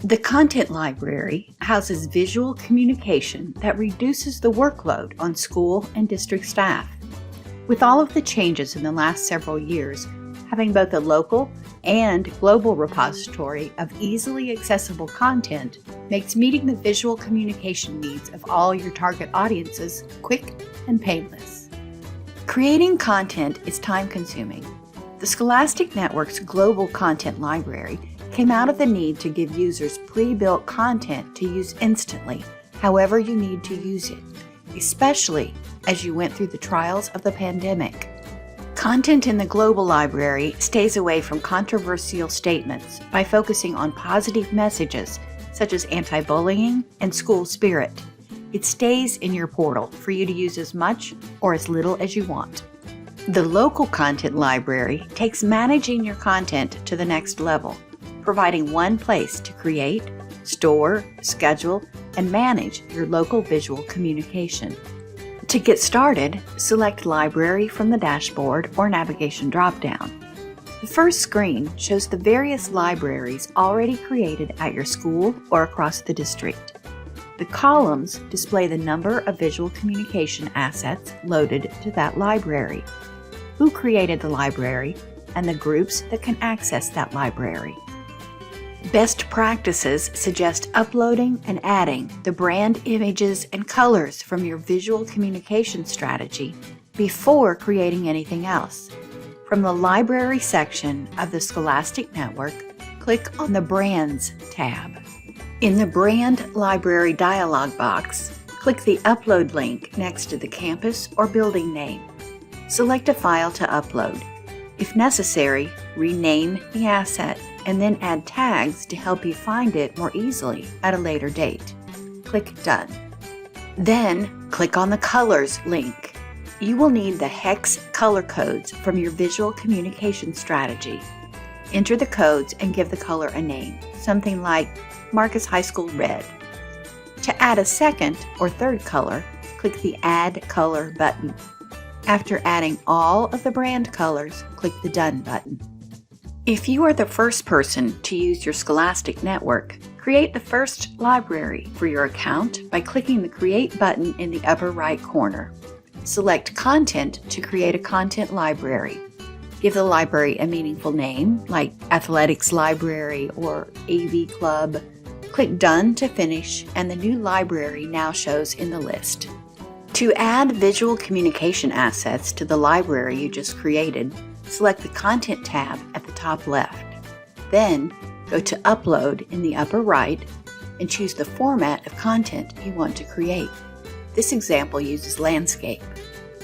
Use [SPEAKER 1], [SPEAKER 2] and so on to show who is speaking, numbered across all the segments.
[SPEAKER 1] The content library houses visual communication that reduces the workload on school and district staff. With all of the changes in the last several years, having both a local and global repository of easily accessible content makes meeting the visual communication needs of all your target audiences quick and painless. Creating content is time-consuming. The Scholastic Network's Global Content Library came out of the need to give users pre-built content to use instantly, however you need to use it, especially as you went through the trials of the pandemic. Content in the Global Library stays away from controversial statements by focusing on positive messages such as anti-bullying and school spirit. It stays in your portal for you to use as much or as little as you want. The Local Content Library takes managing your content to the next level, providing one place to create, store, schedule, and manage your local visual communication. To get started, select Library from the dashboard or navigation dropdown. The first screen shows the various libraries already created at your school or across the district. The columns display the number of visual communication assets loaded to that library, who created the library, and the groups that can access that library. Best practices suggest uploading and adding the brand images and colors from your visual communication strategy before creating anything else. From the Library section of the Scholastic Network, click on the Brands tab. In the Brand Library dialog box, click the Upload link next to the campus or building name. Select a file to upload. If necessary, rename the asset and then add tags to help you find it more easily at a later date. Click Done. Then, click on the Colors link. You will need the hex color codes from your visual communication strategy. Enter the codes and give the color a name, something like Marcus High School Red. To add a second or third color, click the Add Color button. After adding all of the brand colors, click the Done button. If you are the first person to use your Scholastic Network, create the first library for your account by clicking the Create button in the upper right corner. Select Content to create a content library. Give the library a meaningful name, like Athletics Library or AV Club. Click Done to finish, and the new library now shows in the list. To add visual communication assets to the library you just created, select the Content tab at the top left. Then, go to Upload in the upper right and choose the format of content you want to create. This example uses landscape.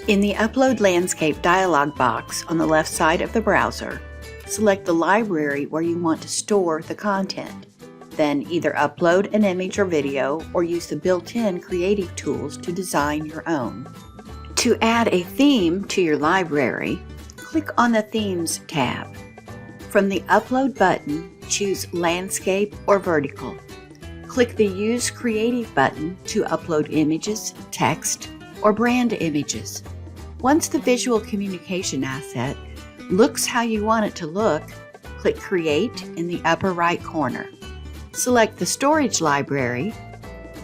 [SPEAKER 1] In the Upload Landscape dialog box on the left side of the browser, select the library where you want to store the content. Then either upload an image or video or use the built-in creative tools to design your own. To add a theme to your library, click on the Themes tab. From the Upload button, choose Landscape or Vertical. Click the Use Creative button to upload images, text, or brand images. Once the visual communication asset looks how you want it to look, click Create in the upper right corner. Select the Storage library,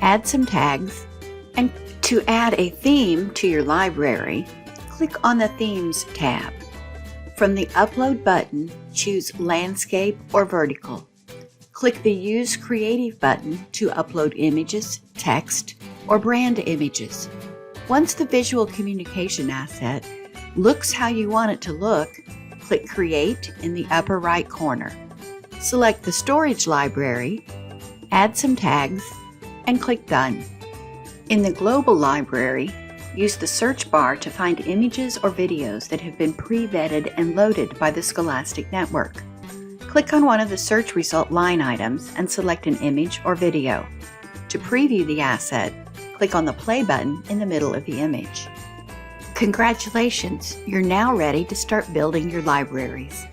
[SPEAKER 1] add some tags, and to add a theme to your library, click on the Themes tab. From the Upload button, choose Landscape or Vertical. Click the Use Creative button to upload images, text, or brand images. Once the visual communication asset looks how you want it to look, click Create in the upper right corner. Select the Storage library, add some tags, and click Done. In the Global Library, use the search bar to find images or videos that have been pre-vetted and loaded by the Scholastic Network. Click on one of the search result line items and select an image or video. To preview the asset, click on the Play button in the middle of the image. Congratulations! You're now ready to start building your libraries.